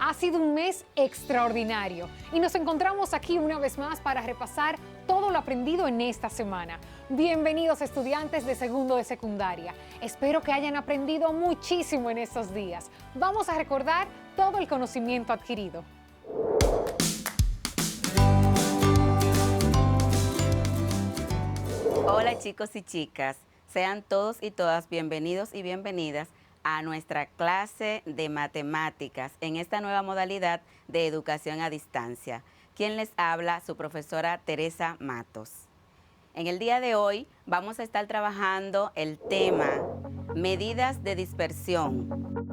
Ha sido un mes extraordinario y nos encontramos aquí una vez más para repasar todo lo aprendido en esta semana. Bienvenidos estudiantes de segundo de secundaria. Espero que hayan aprendido muchísimo en estos días. Vamos a recordar todo el conocimiento adquirido. Hola chicos y chicas, sean todos y todas bienvenidos y bienvenidas a nuestra clase de matemáticas en esta nueva modalidad de educación a distancia. Quien les habla, su profesora Teresa Matos. En el día de hoy vamos a estar trabajando el tema medidas de dispersión.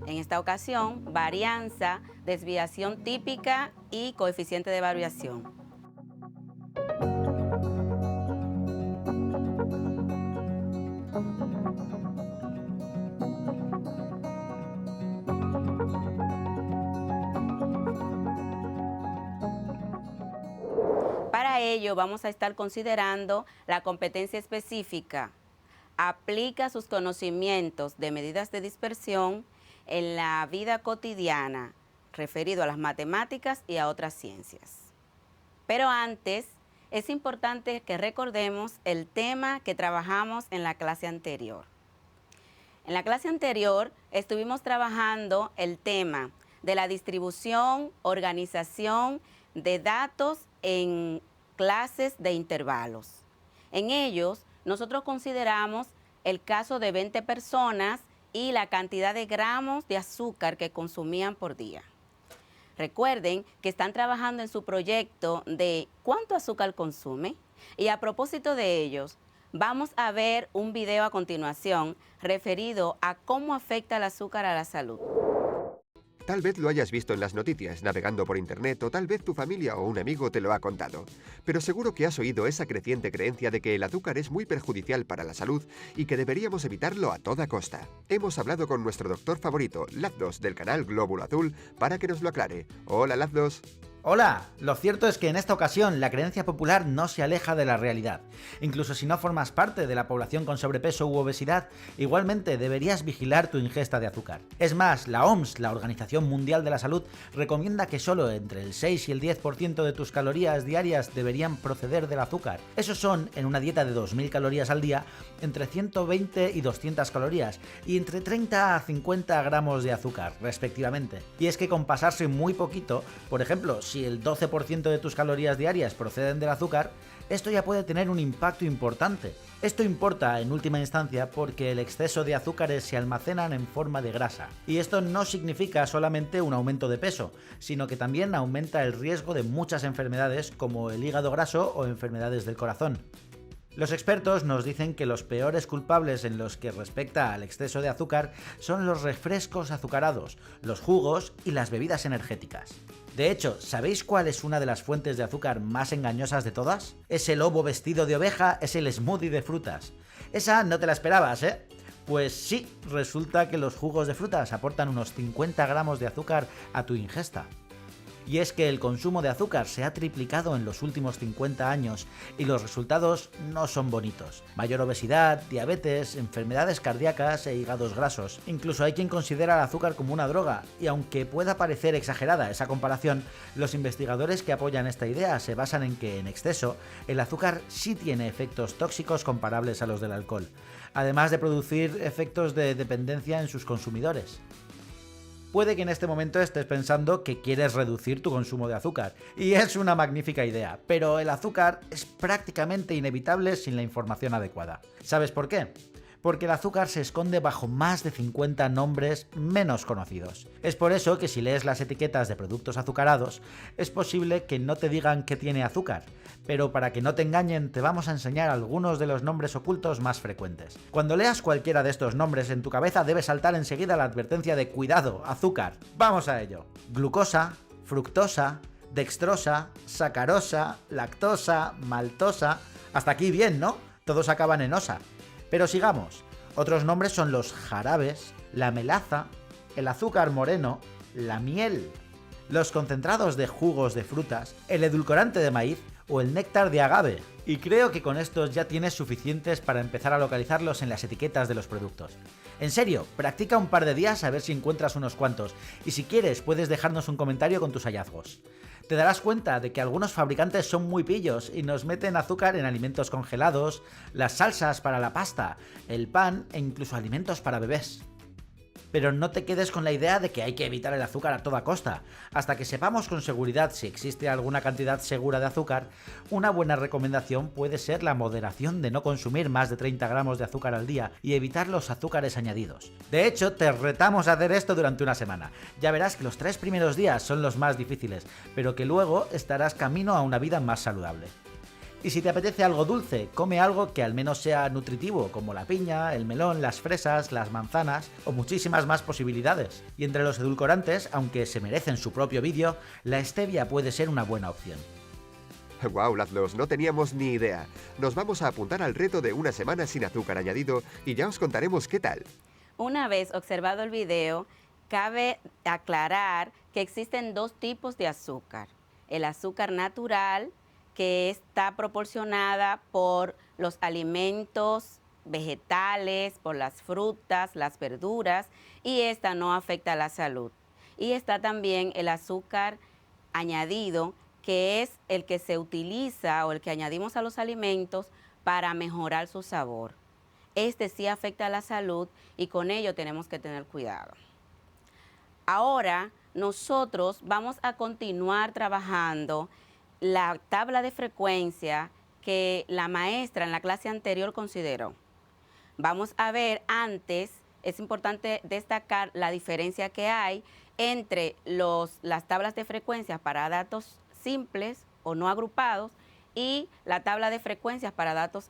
En esta ocasión, varianza, desviación típica y coeficiente de variación. Para ello vamos a estar considerando la competencia específica. Aplica sus conocimientos de medidas de dispersión en la vida cotidiana, referido a las matemáticas y a otras ciencias. Pero antes, es importante que recordemos el tema que trabajamos en la clase anterior. En la clase anterior estuvimos trabajando el tema de la distribución, organización de datos en clases de intervalos. En ellos, nosotros consideramos el caso de 20 personas y la cantidad de gramos de azúcar que consumían por día. Recuerden que están trabajando en su proyecto de cuánto azúcar consume. Y a propósito de ellos, vamos a ver un video a continuación referido a cómo afecta el azúcar a la salud. Tal vez lo hayas visto en las noticias, navegando por internet, o tal vez tu familia o un amigo te lo ha contado. Pero seguro que has oído esa creciente creencia de que el azúcar es muy perjudicial para la salud y que deberíamos evitarlo a toda costa. Hemos hablado con nuestro doctor favorito, Lazdos, del canal Glóbulo Azul, para que nos lo aclare. Hola, Lazdos. Hola, lo cierto es que en esta ocasión la creencia popular no se aleja de la realidad. Incluso si no formas parte de la población con sobrepeso u obesidad, igualmente deberías vigilar tu ingesta de azúcar. Es más, la OMS, la Organización Mundial de la Salud, recomienda que solo entre el 6 y el 10% de tus calorías diarias deberían proceder del azúcar. Esos son, en una dieta de 2000 calorías al día, entre 120 y 200 calorías y entre 30 a 50 gramos de azúcar, respectivamente. Y es que con pasarse muy poquito, por ejemplo, si el 12% de tus calorías diarias proceden del azúcar, esto ya puede tener un impacto importante. Esto importa en última instancia porque el exceso de azúcares se almacenan en forma de grasa. Y esto no significa solamente un aumento de peso, sino que también aumenta el riesgo de muchas enfermedades como el hígado graso o enfermedades del corazón. Los expertos nos dicen que los peores culpables en los que respecta al exceso de azúcar son los refrescos azucarados, los jugos y las bebidas energéticas. De hecho, ¿sabéis cuál es una de las fuentes de azúcar más engañosas de todas? Es el ovo vestido de oveja, es el smoothie de frutas. Esa no te la esperabas, ¿eh? Pues sí, resulta que los jugos de frutas aportan unos 50 gramos de azúcar a tu ingesta. Y es que el consumo de azúcar se ha triplicado en los últimos 50 años y los resultados no son bonitos. Mayor obesidad, diabetes, enfermedades cardíacas e hígados grasos. Incluso hay quien considera el azúcar como una droga, y aunque pueda parecer exagerada esa comparación, los investigadores que apoyan esta idea se basan en que, en exceso, el azúcar sí tiene efectos tóxicos comparables a los del alcohol, además de producir efectos de dependencia en sus consumidores. Puede que en este momento estés pensando que quieres reducir tu consumo de azúcar, y es una magnífica idea, pero el azúcar es prácticamente inevitable sin la información adecuada. ¿Sabes por qué? Porque el azúcar se esconde bajo más de 50 nombres menos conocidos. Es por eso que si lees las etiquetas de productos azucarados, es posible que no te digan que tiene azúcar, pero para que no te engañen te vamos a enseñar algunos de los nombres ocultos más frecuentes. Cuando leas cualquiera de estos nombres en tu cabeza debe saltar enseguida la advertencia de cuidado, azúcar. ¡Vamos a ello! Glucosa, fructosa, dextrosa, sacarosa, lactosa, maltosa... Hasta aquí bien, ¿no? Todos acaban en osa. Pero sigamos. Otros nombres son los jarabes, la melaza, el azúcar moreno, la miel. los concentrados de jugos de frutas, el edulcorante de maíz o el néctar de agave. Y creo que con estos ya tienes suficientes para empezar a localizarlos en las etiquetas de los productos. En serio, practica un par de días a ver si encuentras unos cuantos, y si quieres puedes dejarnos un comentario con tus hallazgos. Te darás cuenta de que algunos fabricantes son muy pillos y nos meten azúcar en alimentos congelados, las salsas para la pasta, el pan e incluso alimentos para bebés. Pero no te quedes con la idea de que hay que evitar el azúcar a toda costa. Hasta que sepamos con seguridad si existe alguna cantidad segura de azúcar, una buena recomendación puede ser la moderación de no consumir más de 30 gramos de azúcar al día y evitar los azúcares añadidos. De hecho, te retamos a hacer esto durante una semana. Ya verás que los 3 primeros días son los más difíciles, pero que luego estarás camino a una vida más saludable. Y si te apetece algo dulce, come algo que al menos sea nutritivo, como la piña, el melón, las fresas, las manzanas o muchísimas más posibilidades. Y entre los edulcorantes, aunque se merecen su propio vídeo, la stevia puede ser una buena opción. ¡Guau, Lazlos! No teníamos ni idea. Nos vamos a apuntar al reto de una semana sin azúcar añadido y ya os contaremos qué tal. Una vez observado el video, cabe aclarar que existen 2 tipos de azúcar. El azúcar natural, que está proporcionada por los alimentos vegetales, por las frutas, las verduras, y esta no afecta a la salud. Y está también el azúcar añadido, que es el que se utiliza o el que añadimos a los alimentos para mejorar su sabor. Este sí afecta a la salud y con ello tenemos que tener cuidado. Ahora nosotros vamos a continuar trabajando la tabla de frecuencia que la maestra en la clase anterior consideró. Vamos a ver antes, es importante destacar la diferencia que hay entre las tablas de frecuencias para datos simples o no agrupados y la tabla de frecuencias para datos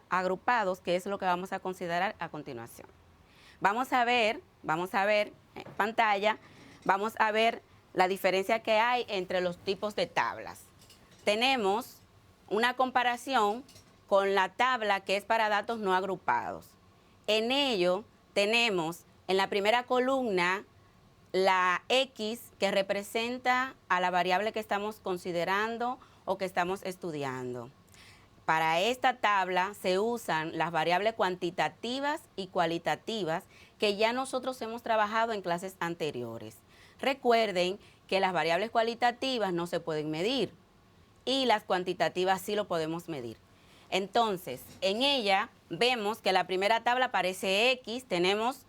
agrupados, que es lo que vamos a considerar a continuación. Vamos a ver en pantalla, vamos a ver la diferencia que hay entre los tipos de tablas. Tenemos una comparación con la tabla que es para datos no agrupados. En ello tenemos en la primera columna la X, que representa a la variable que estamos considerando o que estamos estudiando. Para esta tabla se usan las variables cuantitativas y cualitativas que ya nosotros hemos trabajado en clases anteriores. Recuerden que las variables cualitativas no se pueden medir y las cuantitativas sí lo podemos medir. Entonces, en ella vemos que la primera tabla aparece X, tenemos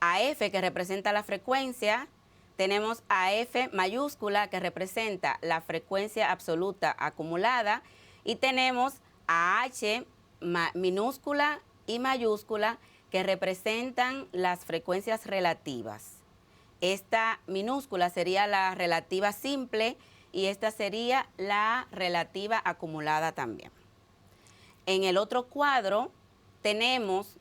a F que representa la frecuencia, tenemos a F mayúscula que representa la frecuencia absoluta acumulada y tenemos a H minúscula y mayúscula que representan las frecuencias relativas. Esta minúscula sería la relativa simple y esta sería la relativa acumulada también. En el otro cuadro tenemos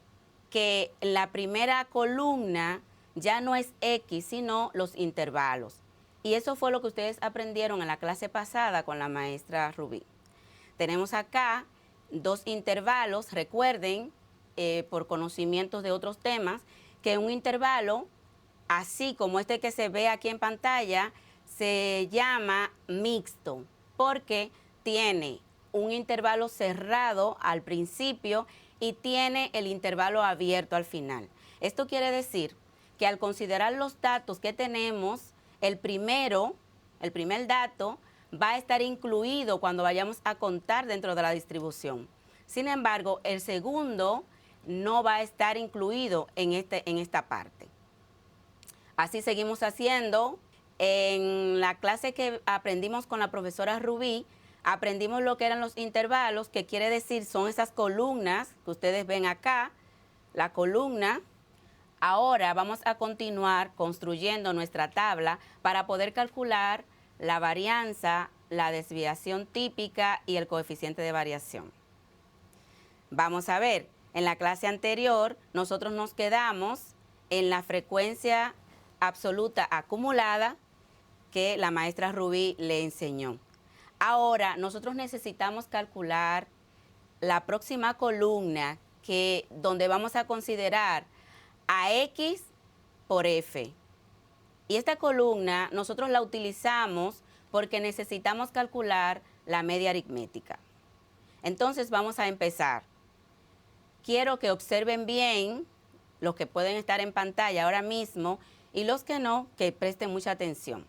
que la primera columna ya no es X, sino los intervalos. Y eso fue lo que ustedes aprendieron en la clase pasada con la maestra Rubí. Tenemos acá 2 intervalos, recuerden, por conocimientos de otros temas, que un intervalo, así como este que se ve aquí en pantalla, se llama mixto, porque tiene un intervalo cerrado al principio y tiene el intervalo abierto al final. Esto quiere decir que al considerar los datos que tenemos, el primer dato va a estar incluido cuando vayamos a contar dentro de la distribución. Sin embargo, el segundo no va a estar incluido en esta parte. Así seguimos haciendo. En la clase que aprendimos con la profesora Rubí, aprendimos lo que eran los intervalos, que quiere decir son esas columnas que ustedes ven acá, la columna. Ahora vamos a continuar construyendo nuestra tabla para poder calcular la varianza, la desviación típica y el coeficiente de variación. Vamos a ver, en la clase anterior nosotros nos quedamos en la frecuencia absoluta acumulada que la maestra Rubí le enseñó. Ahora nosotros necesitamos calcular la próxima columna donde vamos a considerar a X por F. Y esta columna nosotros la utilizamos porque necesitamos calcular la media aritmética. Entonces vamos a empezar. Quiero que observen bien los que pueden estar en pantalla ahora mismo y los que no, que presten mucha atención.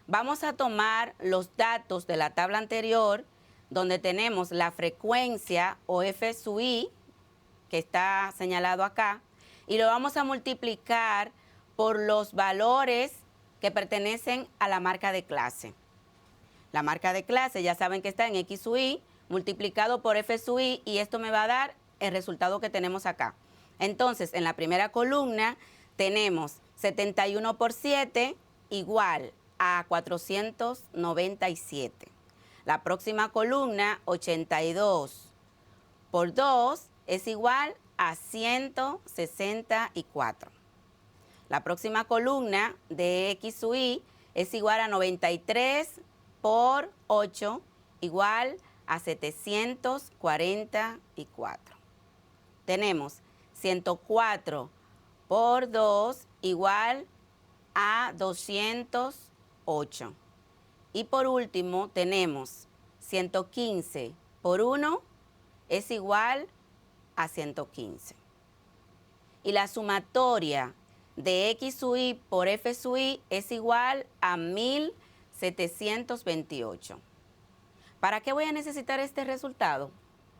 Vamos a tomar los datos de la tabla anterior, donde tenemos la frecuencia o F sub I, que está señalado acá, y lo vamos a multiplicar por los valores que pertenecen a la marca de clase. La marca de clase ya saben que está en X sub I multiplicado por F sub I, y esto me va a dar el resultado que tenemos acá. Entonces, en la primera columna tenemos 71 por 7 igual a 497. La próxima columna, 82 por 2 es igual a 164. La próxima columna de X sub I es igual a 93 por 8 igual a 744. Tenemos 104 por 2 igual a 208. Y por último tenemos 115 por 1 es igual a 115. Y la sumatoria de X sub I por F sub I es igual a 1728. ¿Para qué voy a necesitar este resultado?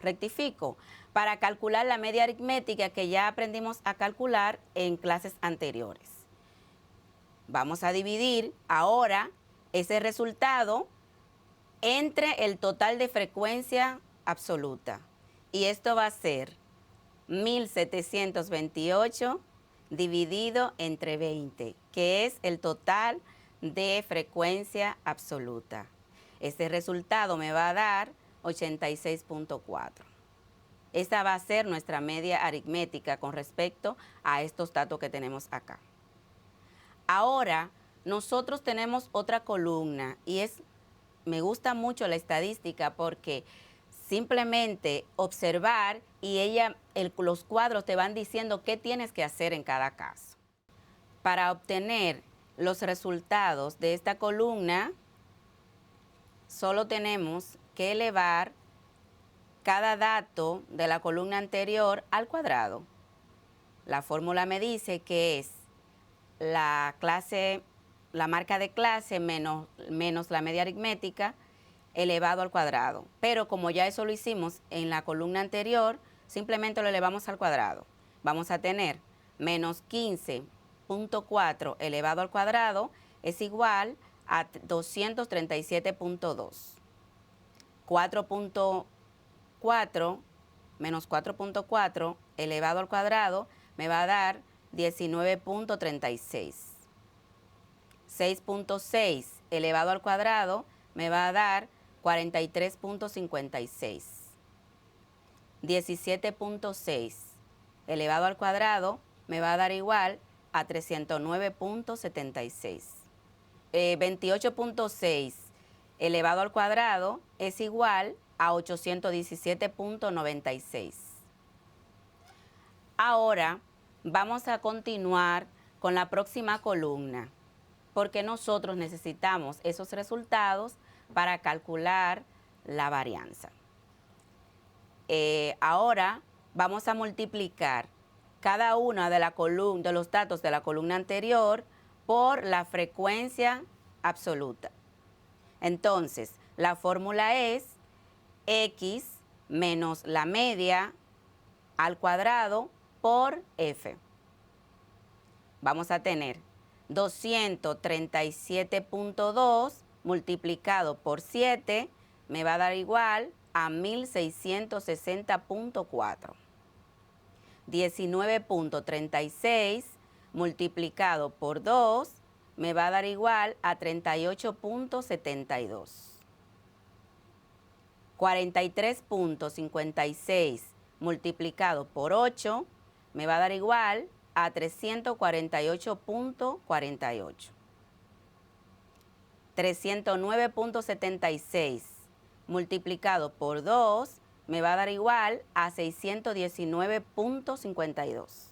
Rectifico, para calcular la media aritmética que ya aprendimos a calcular en clases anteriores. Vamos a dividir ahora ese resultado entre el total de frecuencia absoluta. Y esto va a ser 1728 dividido entre 20, que es el total de frecuencia absoluta. Este resultado me va a dar 86.4. Esta va a ser nuestra media aritmética con respecto a estos datos que tenemos acá. Ahora, nosotros tenemos otra columna y me gusta mucho la estadística porque simplemente observar y los cuadros te van diciendo qué tienes que hacer en cada caso. Para obtener los resultados de esta columna, solo tenemos que elevar cada dato de la columna anterior al cuadrado. La fórmula me dice que es la marca de clase menos la media aritmética elevado al cuadrado. Pero como ya eso lo hicimos en la columna anterior, simplemente lo elevamos al cuadrado. Vamos a tener menos 15.4 elevado al cuadrado es igual a 237.2. 4.4 menos 4.4 elevado al cuadrado me va a dar 19.36. 6.6 elevado al cuadrado me va a dar 43.56. 17.6 elevado al cuadrado me va a dar igual a 309.76. 28.6 elevado al cuadrado es igual a 817.96. Ahora vamos a continuar con la próxima columna, porque nosotros necesitamos esos resultados para calcular la varianza. Ahora vamos a multiplicar cada una de los datos de la columna anterior por la frecuencia absoluta. Entonces, la fórmula es X menos la media al cuadrado por F. Vamos a tener 237.2 multiplicado por 7 me va a dar igual a 1660.4. 19.36 multiplicado por 2 me va a dar igual a 38.72. 43.56 multiplicado por 8 me va a dar igual a 348.48. 309.76 multiplicado por 2 me va a dar igual a 619.52.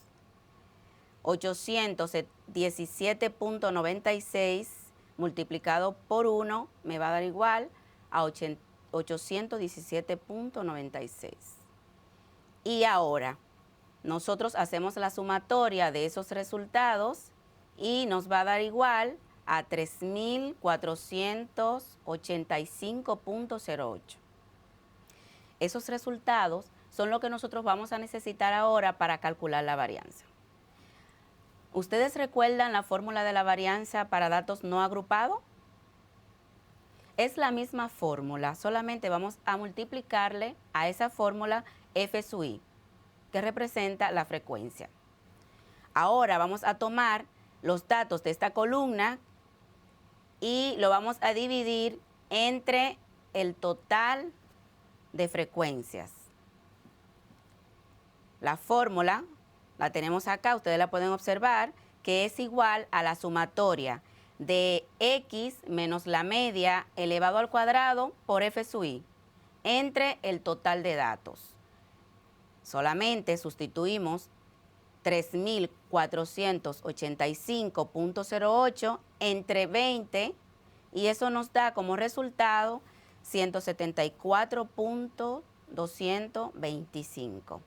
817.96 multiplicado por 1 me va a dar igual a 817.96. Y ahora, nosotros hacemos la sumatoria de esos resultados y nos va a dar igual a 3.485.08. Esos resultados son lo que nosotros vamos a necesitar ahora para calcular la varianza. ¿Ustedes recuerdan la fórmula de la varianza para datos no agrupados? Es la misma fórmula, solamente vamos a multiplicarle a esa fórmula F sub i, que representa la frecuencia. Ahora vamos a tomar los datos de esta columna y lo vamos a dividir entre el total de frecuencias. La fórmula la tenemos acá, ustedes la pueden observar, que es igual a la sumatoria de x menos la media elevado al cuadrado por F sub i entre el total de datos. Solamente sustituimos 3.485.08 entre 20 y eso nos da como resultado 174.225.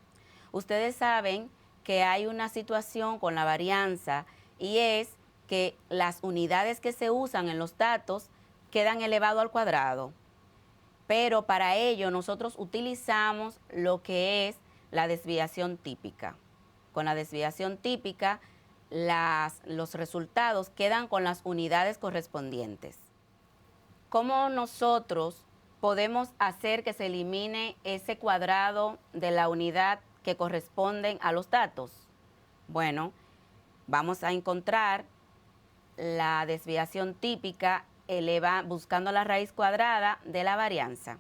Ustedes saben que hay una situación con la varianza y es que las unidades que se usan en los datos quedan elevado al cuadrado. Pero para ello nosotros utilizamos lo que es la desviación típica. Con la desviación típica, los resultados quedan con las unidades correspondientes. ¿Cómo nosotros podemos hacer que se elimine ese cuadrado de la unidad que corresponden a los datos? Bueno, vamos a encontrar la desviación típica buscando la raíz cuadrada de la varianza.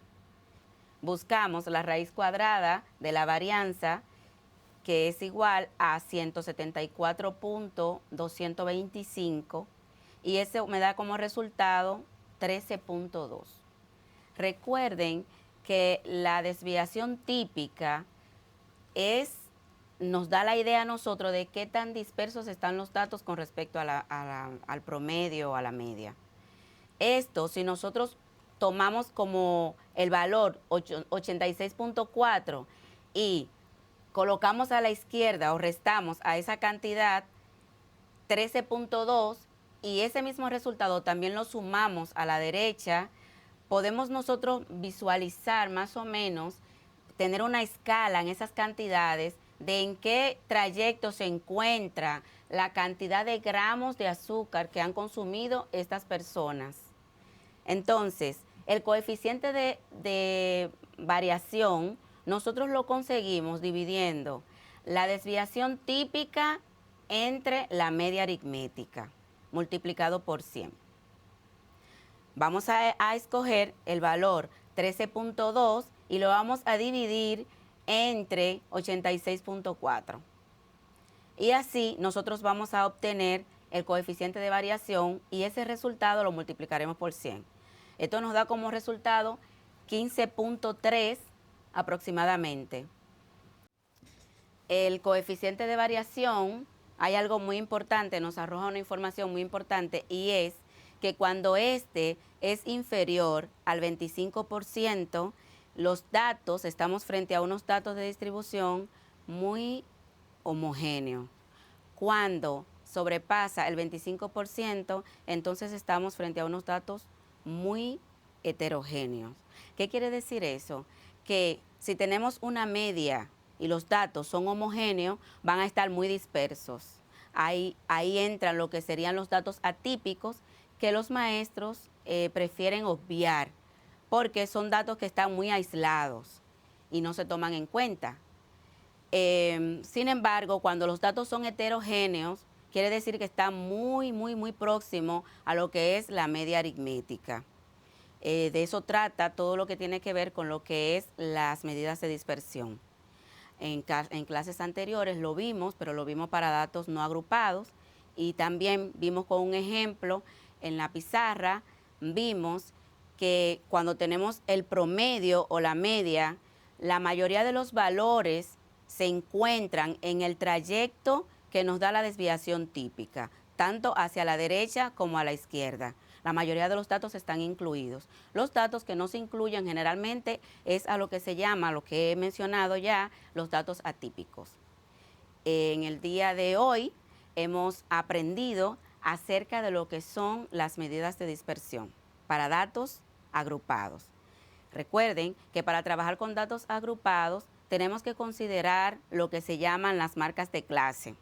Buscamos la raíz cuadrada de la varianza, que es igual a 174.225, y eso me da como resultado 13.2. Recuerden que la desviación típica nos da la idea a nosotros de qué tan dispersos están los datos con respecto al promedio o a la media. Esto, si nosotros tomamos como el valor 86.4 y colocamos a la izquierda o restamos a esa cantidad 13.2 y ese mismo resultado también lo sumamos a la derecha, podemos nosotros visualizar más o menos, tener una escala en esas cantidades de en qué trayecto se encuentra la cantidad de gramos de azúcar que han consumido estas personas. Entonces, el coeficiente de variación nosotros lo conseguimos dividiendo la desviación típica entre la media aritmética, multiplicado por 100. Vamos a escoger el valor 13.2 y lo vamos a dividir entre 86.4. Y así nosotros vamos a obtener el coeficiente de variación y ese resultado lo multiplicaremos por 100. Esto nos da como resultado 15.3 aproximadamente. El coeficiente de variación, hay algo muy importante, nos arroja una información muy importante y es que cuando este es inferior al 25%, los datos, estamos frente a unos datos de distribución muy homogéneos. Cuando sobrepasa el 25%, entonces estamos frente a unos datos muy heterogéneos. ¿Qué quiere decir eso? Que si tenemos una media y los datos son homogéneos, van a estar muy dispersos. Ahí entran lo que serían los datos atípicos que los maestros prefieren obviar, porque son datos que están muy aislados y no se toman en cuenta. Sin embargo, cuando los datos son heterogéneos, quiere decir que está muy, muy, muy próximo a lo que es la media aritmética. De eso trata todo lo que tiene que ver con lo que es las medidas de dispersión. En clases anteriores lo vimos, pero lo vimos para datos no agrupados y también vimos con un ejemplo en la pizarra, vimos que cuando tenemos el promedio o la media, la mayoría de los valores se encuentran en el trayecto que nos da la desviación típica, tanto hacia la derecha como a la izquierda. La mayoría de los datos están incluidos. Los datos que no se incluyen generalmente es a lo que se llama, lo que he mencionado ya, los datos atípicos. En el día de hoy hemos aprendido acerca de lo que son las medidas de dispersión para datos agrupados. Recuerden que para trabajar con datos agrupados tenemos que considerar lo que se llaman las marcas de clase.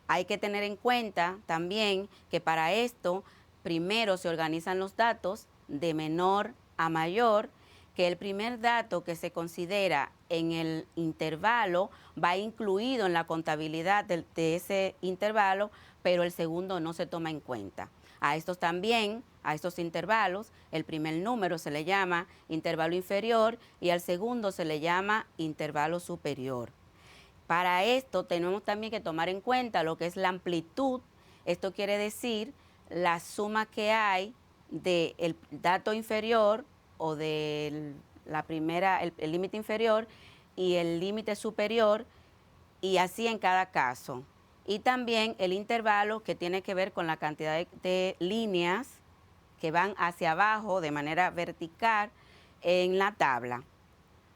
Hay que tener en cuenta también que para esto primero se organizan los datos de menor a mayor, que el primer dato que se considera en el intervalo va incluido en la contabilidad de ese intervalo, pero el segundo no se toma en cuenta. A estos también, a estos intervalos, el primer número se le llama intervalo inferior y al segundo se le llama intervalo superior. Para esto tenemos también que tomar en cuenta lo que es la amplitud. Esto quiere decir la suma que hay del dato inferior o de el límite inferior y el límite superior, y así en cada caso. Y también el intervalo, que tiene que ver con la cantidad de líneas que van hacia abajo de manera vertical en la tabla.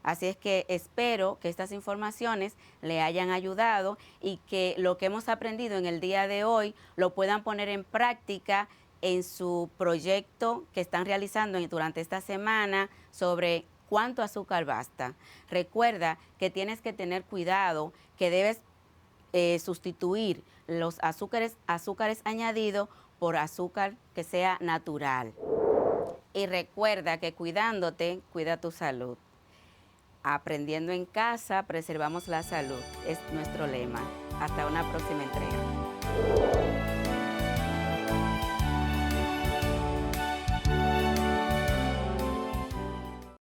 Así es que espero que estas informaciones le hayan ayudado y que lo que hemos aprendido en el día de hoy lo puedan poner en práctica en su proyecto que están realizando durante esta semana sobre cuánto azúcar basta. Recuerda que tienes que tener cuidado, que debes sustituir los azúcares añadidos por azúcar que sea natural. Y recuerda que cuidándote, cuida tu salud. Aprendiendo en casa, preservamos la salud, es nuestro lema. Hasta una próxima entrega.